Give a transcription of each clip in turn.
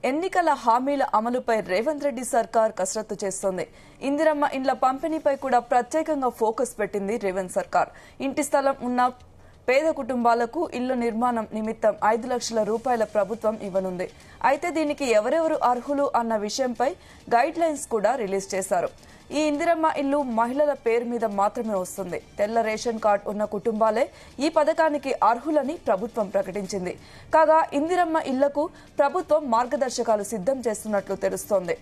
ఎన్నికల హామీల అమలుపై రేవంత్ రెడ్డి సర్కార్ కసరత్తు చేస్తోంది. ఇందిరమ్మ ఇండ్ల పంపిణీపై కూడా ప్రత్యేకంగా ఫోకస్ పెట్టింది రేవంత్ సర్కార్. ఇంటి స్థలం ఉన్న పేద కుటుంబాలకు ఇళ్ల నిర్మాణం నిమిత్తం 5 లక్షల రూపాయల ప్రభుత్వం ఇవ్వనుంది. అయితే దీనికి ఎవరెవరు అర్హులు అన్న విషయంపై గైడ్ లైన్స్ కూడా రిలీజ్ చేశారు. ఈ ఇందిరమ్మ ఇల్లు మహిళల పేరు మీద మాత్రమే వస్తుంది. తెల్ల రేషన్ కార్డు ఉన్న కుటుంబాలే ఈ పథకానికి అర్హులని ప్రభుత్వం ప్రకటించింది. కాగా ఇందిరమ్మ ఇళ్లకు ప్రభుత్వం మార్గదర్శకాలు సిద్ధం చేస్తున్నట్లు తెలుస్తోంది.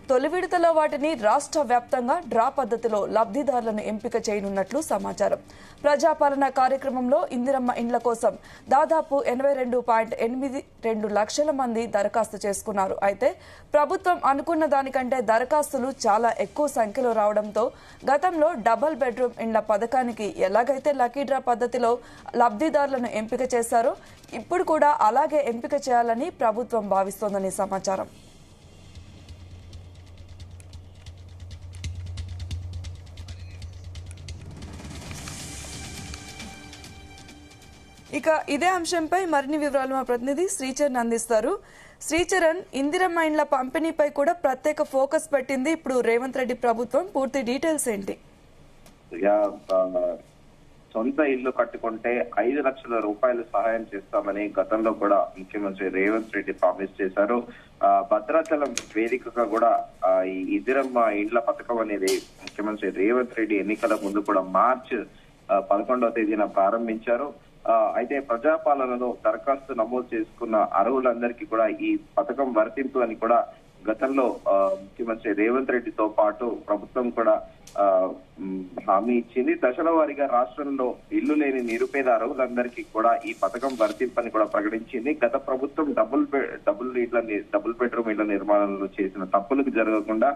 తొలి విడతలో వాటిని రాష్ట్ర వ్యాప్తంగా డ్రా పద్ధతిలో లబ్ధిదారులను ఎంపిక చేయనున్నట్లు సమాచారం. ప్రజాపాలన కార్యక్రమంలో ఇందిరమ్మ ఇండ్ల కోసం దాదాపు 82.82 లక్షల మంది దరఖాస్తు చేసుకున్నారు. అయితే ప్రభుత్వం అనుకున్న దానికంటే దరఖాస్తులు చాలా ఎక్కువ సంఖ్యలో రావడంతో గతంలో డబుల్ బెడ్రూమ్ ఇండ్ల పథకానికి ఎలాగైతే లక్కీ డ్రా పద్ధతిలో లబ్ధిదారులను ఎంపిక చేశారో ఇప్పుడు కూడా అలాగే ఎంపిక చేయాలని ప్రభుత్వం భావిస్తోందని సమాచారం. ఇక ఇదే అంశంపై మరిన్ని వివరాలు మా ప్రతినిధి శ్రీచరణ్ అందిస్తారు. శ్రీచరణ్, ఇందిరమ్మ ఇండ్ల పంపిణీపై కూడా ప్రత్యేక ఫోకస్ పెట్టింది ఇప్పుడు రేవంత్ రెడ్డి ప్రభుత్వం. పూర్తి డీటెయిల్స్ ఏంటి? సొంత ఇల్లు కట్టుకుంటే 5 లక్షల రూపాయలు సహాయం చేస్తామని గతంలో కూడా ముఖ్యమంత్రి రేవంత్ రెడ్డి ప్రామిస్ చేశారు. భద్రాచలం వేదికగా కూడా ఈ ఇందిరమ్మ ఇండ్ల పథకం అనేది ముఖ్యమంత్రి రేవంత్ రెడ్డి ఎన్నికల ముందు కూడా మార్చి 11వ తేదీన ప్రారంభించారు. అయితే ప్రజాపాలనలో దరఖాస్తు నమోదు చేసుకున్న అర్హులందరికీ కూడా ఈ పథకం వర్తింపు అని కూడా గతంలో ముఖ్యమంత్రి రేవంత్ రెడ్డితో పాటు ప్రభుత్వం కూడా హామీ ఇచ్చింది. దశల వారీగా రాష్ట్రంలో ఇల్లు లేని నిరుపేద అర్హులందరికీ కూడా ఈ పథకం వర్తింపని కూడా ప్రకటించింది. గత ప్రభుత్వం డబుల్ బెడ్రూమ్ ఇళ్ల నిర్మాణంలో చేసిన తప్పులకు జరగకుండా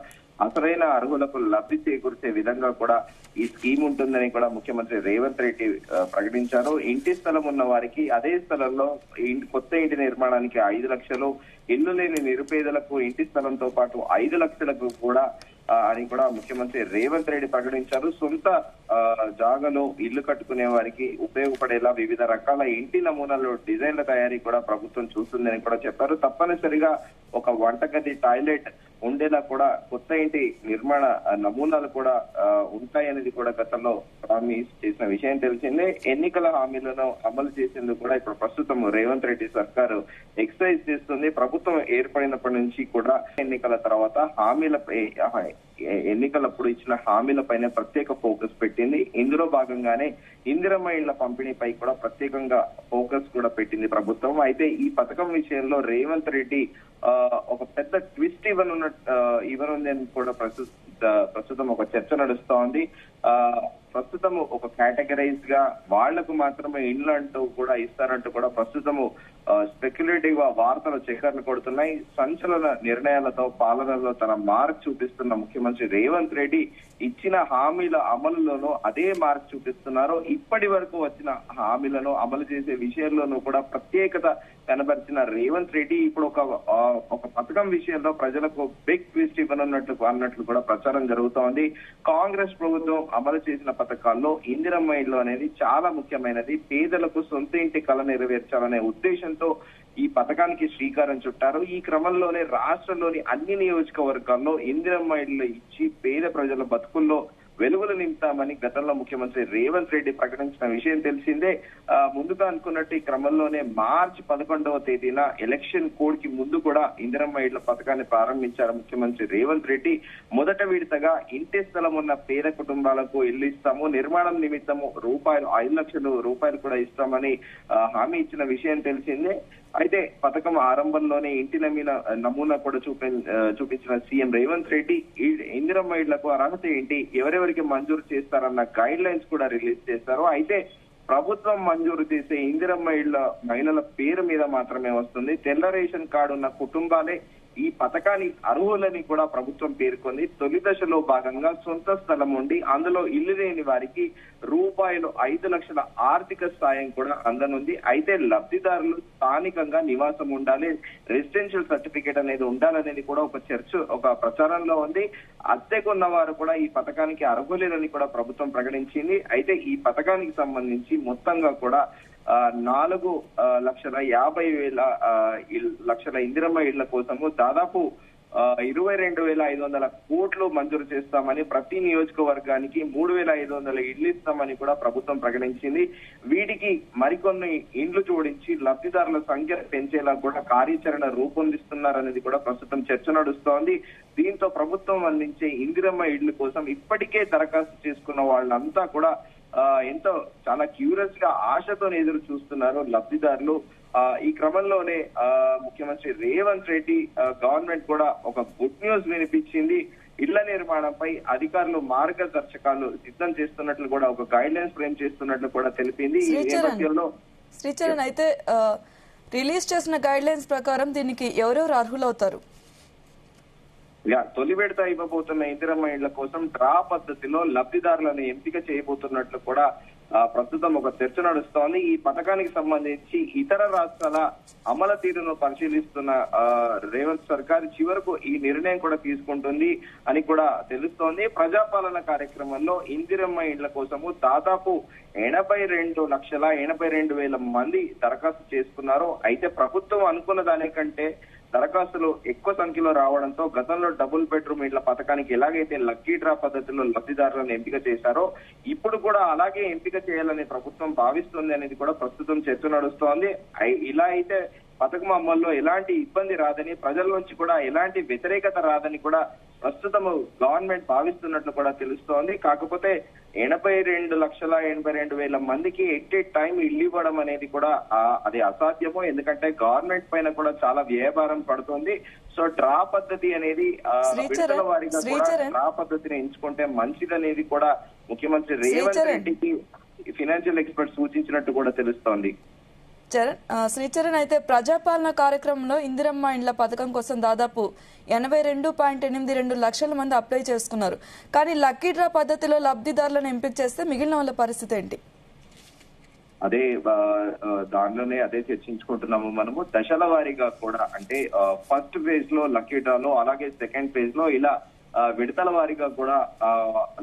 అసలైన అర్హులకు లబ్ధి చేకూర్చే విధంగా కూడా ఈ స్కీమ్ ఉంటుందని కూడా ముఖ్యమంత్రి రేవంత్ రెడ్డి ప్రకటించారు. ఇంటి స్థలం ఉన్న వారికి అదే స్థలంలో కొత్త ఇంటి నిర్మాణానికి 5 లక్షలు, ఇల్లు లేని నిరుపేదలకు ఇంటి స్థలంతో పాటు 5 లక్షలకు కూడా అని కూడా ముఖ్యమంత్రి రేవంత్ రెడ్డి ప్రకటించారు. సొంత జాగాలో ఇల్లు కట్టుకునే వారికి ఉపయోగపడేలా వివిధ రకాల ఇంటి నమూనాలు డిజైన్ల తయారీ కూడా ప్రభుత్వం చూస్తుందని కూడా చెప్పారు. తప్పనిసరిగా ఒక వంటగది, టాయిలెట్ ఉండేలా కూడా కొత్త ఇంటి నిర్మాణ నమూనాలు కూడా ఉంటాయనేది కూడా గతంలో ప్రామిస్ చేసిన విషయం తెలిసిందే. ఎన్నికల హామీలను అమలు చేసేందుకు కూడా ఇప్పుడు ప్రస్తుతం రేవంత్ రెడ్డి సర్కారు ఎక్సర్సైజ్ చేస్తుంది. ప్రభుత్వం ఏర్పడినప్పటి నుంచి కూడా ఎన్నికల తర్వాత ఎన్నికలప్పుడు ఇచ్చిన హామీలపైన ప్రత్యేక ఫోకస్ పెట్టింది. ఇందులో భాగంగానే ఇందిరమ్మ ఇళ్ల పంపిణీపై కూడా ప్రత్యేకంగా ఫోకస్ కూడా పెట్టింది ప్రభుత్వం. అయితే ఈ పథకం విషయంలో రేవంత్ రెడ్డి ఒక పెద్ద ట్విస్ట్ ఇవ్వనుంది అని కూడా ప్రస్తుతం ఒక చర్చ నడుస్తోంది. ప్రస్తుతం ఒక కేటగరైజ్ గా వాళ్లకు మాత్రమే ఇండ్లు అంటూ కూడా ఇస్తారంటూ కూడా ప్రస్తుతము స్పెక్యులేటివ్ గా వార్తలు చక్కర్లు కొడుతున్నాయి. సంచలన నిర్ణయాలతో పాలనలో తన మార్క్ చూపిస్తున్న ముఖ్యమంత్రి రేవంత్ రెడ్డి ఇచ్చిన హామీల అమలులోనూ అదే మార్క్ చూపిస్తున్నారు. ఇప్పటి వరకు వచ్చిన హామీలను అమలు చేసే విషయంలోనూ కూడా ప్రత్యేకత కనబరిచిన రేవంత్ రెడ్డి ఇప్పుడు ఒక పథకం విషయంలో ప్రజలకు బిగ్ ట్విస్ట్ అన్నట్లు కూడా ప్రచారం జరుగుతోంది. కాంగ్రెస్ ప్రభుత్వం అమలు చేసిన పథకాల్లో ఇందిరమ్మ ఇల్లు అనేది చాలా ముఖ్యమైనది. పేదలకు సొంత ఇంటి కళ నెరవేర్చాలనే ఉద్దేశంతో ఈ పథకానికి శ్రీకారం చుట్టారు. ఈ క్రమంలోనే రాష్ట్రంలోని అన్ని నియోజకవర్గాల్లో ఇందిరమ్మ ఇళ్లు ఇచ్చి పేద ప్రజల బతుకుల్లో వెలుగులు నింపుతామని గతంలో ముఖ్యమంత్రి రేవంత్ రెడ్డి ప్రకటించిన విషయం తెలిసిందే. ముందుగా అనుకున్నట్టు ఈ క్రమంలోనే మార్చి 11వ తేదీన ఎలక్షన్ కోడ్ కి ముందు కూడా ఇందిరమ్మ ఇళ్ల పథకాన్ని ప్రారంభించారు ముఖ్యమంత్రి రేవంత్ రెడ్డి. మొదట విడతగా ఇంటి స్థలం ఉన్న పేద కుటుంబాలకు ఇల్లు ఇస్తాము, నిర్మాణం నిమిత్తము 5 లక్షల రూపాయలు కూడా ఇస్తామని హామీ ఇచ్చిన విషయం తెలిసిందే. అయితే పథకం ఆరంభంలోనే ఇంటి నమూనా కూడా చూపించిన సీఎం రేవంత్ రెడ్డి ఇందిరమ్మ ఇళ్లకు అర్హత ఏంటి, ఎవరెవరికి మంజూరు చేస్తారన్న గైడ్ లైన్స్ కూడా రిలీజ్ చేశారు. అయితే ప్రభుత్వం మంజూరు చేసే ఇందిరమ్మ ఇళ్ల మహిళల పేరు మీద మాత్రమే వస్తుంది. తెల్ల రేషన్ కార్డు ఉన్న కుటుంబాలే ఈ పథకాన్ని అర్హులని కూడా ప్రభుత్వం పేర్కొంది. తొలి దశలో భాగంగా సొంత స్థలం ఉండి అందులో ఇల్లు లేని వారికి ₹5 లక్షల ఆర్థిక సాయం కూడా అందనుంది. అయితే లబ్ధిదారులు స్థానికంగా నివాసం ఉండాలి, రెసిడెన్షియల్ సర్టిఫికేట్ అనేది ఉండాలనేది కూడా ఒక ప్రచారంలో ఉంది. అద్దెకున్న వారు కూడా ఈ పథకానికి అర్హులేనని కూడా ప్రభుత్వం ప్రకటించింది. అయితే ఈ పథకానికి సంబంధించి మొత్తంగా కూడా 4,50,000 ఇందిరమ్మ ఇళ్ల కోసము దాదాపు 22,500 కోట్లు మంజూరు చేస్తామని, ప్రతి నియోజకవర్గానికి 3,500 ఇళ్లు ఇస్తామని కూడా ప్రభుత్వం ప్రకటించింది. వీటికి మరికొన్ని ఇండ్లు జోడించి లబ్ధిదారుల సంఖ్య పెంచేలా కూడా కార్యాచరణ రూపొందిస్తున్నారనేది కూడా ప్రస్తుతం చర్చ నడుస్తోంది. దీంతో ప్రభుత్వం అందించే ఇందిరమ్మ ఇళ్ల కోసం ఇప్పటికే దరఖాస్తు చేసుకున్న వాళ్ళంతా కూడా ఎంతో చాలా క్యూరియస్ గా ఆశతో ఎదురు చూస్తున్నారు లబ్ధిదారులు. ఈ క్రమంలోనే ముఖ్యమంత్రి రేవంత్ రెడ్డి గవర్నమెంట్ కూడా ఒక గుడ్ న్యూస్ వినిపించింది. ఇళ్ల నిర్మాణంపై అధికారులు మార్గదర్శకాలు సిద్ధం చేస్తున్నట్లు కూడా, ఒక గైడ్ లైన్స్ ఫ్రేమ్ చేస్తున్నట్లు కూడా తెలిపింది. ఈ నేపథ్యంలో శ్రీచరణ్ అయితే రిలీజ్ చేసిన గైడ్ లైన్స్ ప్రకారం దీనికి ఎవరెవరు అర్హులవుతారు? తొలి విడత ఇవ్వబోతున్న ఇందిరమ్మ ఇళ్ల కోసం డ్రా పద్ధతిలో లబ్ధిదారులను ఎంపిక చేయబోతున్నట్లు కూడా ప్రస్తుతం ఒక చర్చ నడుస్తోంది. ఈ పథకానికి సంబంధించి ఇతర రాష్ట్రాల అమలు తీరును పరిశీలిస్తున్న రేవంత్ సర్కార్ చివరకు ఈ నిర్ణయం కూడా తీసుకుంటుంది అని కూడా తెలుస్తోంది. ప్రజాపాలన కార్యక్రమంలో ఇందిరమ్మ ఇళ్ల కోసము దాదాపు 82,82,000 మంది దరఖాస్తు చేసుకున్నారు. అయితే ప్రభుత్వం అనుకున్న దానికంటే దరఖాస్తులు ఎక్కువ సంఖ్యలో రావడంతో గతంలో డబుల్ బెడ్రూమ్ ఇళ్ల పథకానికి ఎలాగైతే లక్కీ డ్రా పద్ధతిలో లబ్ధిదారులను ఎంపిక చేశారో ఇప్పుడు కూడా అలాగే ఎంపిక చేయాలని ప్రభుత్వం భావిస్తుంది అనేది కూడా ప్రస్తుతం చర్చ నడుస్తోంది. ఇలా అయితే పథకం అమల్లో ఎలాంటి ఇబ్బంది రాదని, ప్రజల నుంచి కూడా ఎలాంటి వ్యతిరేకత రాదని కూడా ప్రస్తుతం గవర్నమెంట్ భావిస్తున్నట్లు కూడా తెలుస్తోంది. కాకపోతే 82,82,000 మందికి ఎట్ ఏ టైం ఇల్లు ఇవ్వడం అనేది కూడా అది అసాధ్యము. ఎందుకంటే గవర్నమెంట్ పైన కూడా చాలా వ్యయభారం పడుతుంది. సో డ్రా పద్ధతి అనేది విడతల వారీగా కూడా డ్రా పద్ధతిని ఎంచుకుంటే మంచిదనేది కూడా ముఖ్యమంత్రి రేవంత్ రెడ్డికి ఫైనాన్షియల్ ఎక్స్పర్ట్ సూచించినట్టు కూడా తెలుస్తోంది. శ్రీచరణ్ అయితే ప్రజాపాలన కార్యక్రమంలో ఇందిరమ్మ ఇండ్ల పథకం కోసం దాదాపు 82.82 లక్షల మంది అప్లై చేసుకున్నారు. కానీ లక్కీ డ్రా పద్ధతిలో లబ్ధిదారులను ఎంపిక చేస్తే మిగిలిన వాళ్ళ పరిస్థితి ఏంటి? అదే దానిలోనే అదే చర్చించుకుంటున్నాము మనము. దశల వారీగా కూడా అంటే ఫస్ట్ ఫేజ్ లో లక్కీ డ్రాలో, అలాగే సెకండ్ ఫేజ్ లో ఇలా విడతల వారీగా కూడా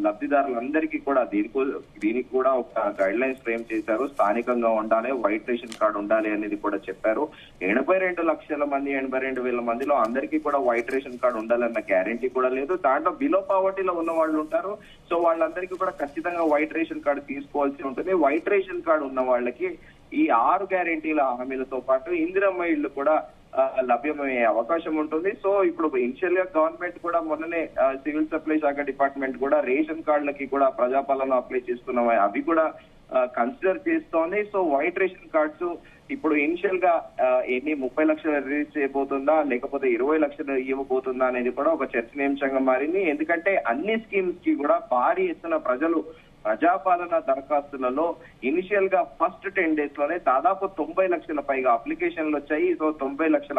లబ్ధిదారులందరికీ కూడా దీనికి కూడా ఒక గైడ్ లైన్స్ ఫ్రేమ్ చేశారు. స్థానికంగా ఉండాలి, వైట్ రేషన్ కార్డు ఉండాలి అనేది కూడా చెప్పారు. 82 లక్షల మంది, 82,000 మందిలో అందరికీ కూడా వైట్ రేషన్ కార్డు ఉండాలన్న గ్యారంటీ కూడా లేదు. దాంట్లో బిలో పావర్టీలో ఉన్న వాళ్ళు ఉంటారు. సో వాళ్ళందరికీ కూడా ఖచ్చితంగా వైట్ రేషన్ కార్డు తీసుకోవాల్సి ఉంటుంది. వైట్ రేషన్ కార్డు ఉన్న వాళ్ళకి ఈ 6 గ్యారంటీల హామీలతో పాటు ఇందిరమ్మ ఇళ్లు కూడా లభ్యమయ్యే అవకాశం ఉంటుంది. సో ఇప్పుడు ఇనిషియల్ గా గవర్నమెంట్ కూడా మొన్ననే సివిల్ సప్లై శాఖ డిపార్ట్మెంట్ కూడా రేషన్ కార్డులకి కూడా ప్రజాపాలన అప్లై చేస్తున్నాయి, అవి కూడా కన్సిడర్ చేస్తోంది. సో వైట్ రేషన్ కార్డ్స్ ఇప్పుడు ఇనిషియల్ గా 30 లక్షలు రిలీజ్ చేయబోతుందా, లేకపోతే 20 లక్షలు ఇవ్వబోతుందా అనేది కూడా ఒక చర్చనీయాంశంగా మారింది. ఎందుకంటే అన్ని స్కీమ్స్ కి కూడా భారీ ఎత్తున ప్రజలు ప్రజాపాలన దరఖాస్తులలో ఇనిషియల్ గా ఫస్ట్ 10 days లోనే దాదాపు 90 లక్షల పైగా అప్లికేషన్లు వచ్చాయి. సో 90 లక్షల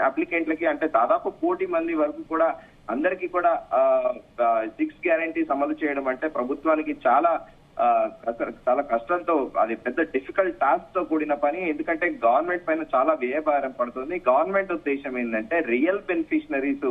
అప్లికెంట్లకి అంటే దాదాపు 1 కోటి మంది వరకు కూడా అందరికీ కూడా 6 గ్యారంటీస్ అమలు చేయడం అంటే ప్రభుత్వానికి చాలా కష్టంతో, అది పెద్ద డిఫికల్ట్ టాస్క్ తో కూడిన పని. ఎందుకంటే గవర్నమెంట్ పైన చాలా వ్యయభారం పడుతుంది. గవర్నమెంట్ ఉద్దేశం ఏంటంటే రియల్ బెనిఫిషనరీస్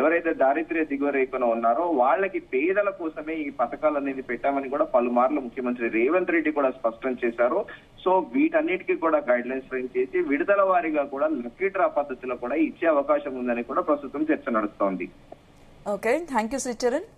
ఎవరైతే దారిద్ర్య దిగువ రేఖన ఉన్నారో వాళ్ళకి, పేదల కోసమే ఈ పథకాలు అనేది పెట్టామని కూడా పలుమార్లు ముఖ్యమంత్రి రేవంత్ రెడ్డి కూడా స్పష్టం చేశారు. సో వీటన్నిటికీ కూడా గైడ్ లైన్స్ ఫ్రేమ్ చేసి విడుదల వారీగా కూడా లక్కీ డ్రా పద్ధతిలో కూడా ఇచ్చే అవకాశం ఉందని కూడా ప్రస్తుతం చర్చ నడుస్తోంది. Okay, thank you Sricharan.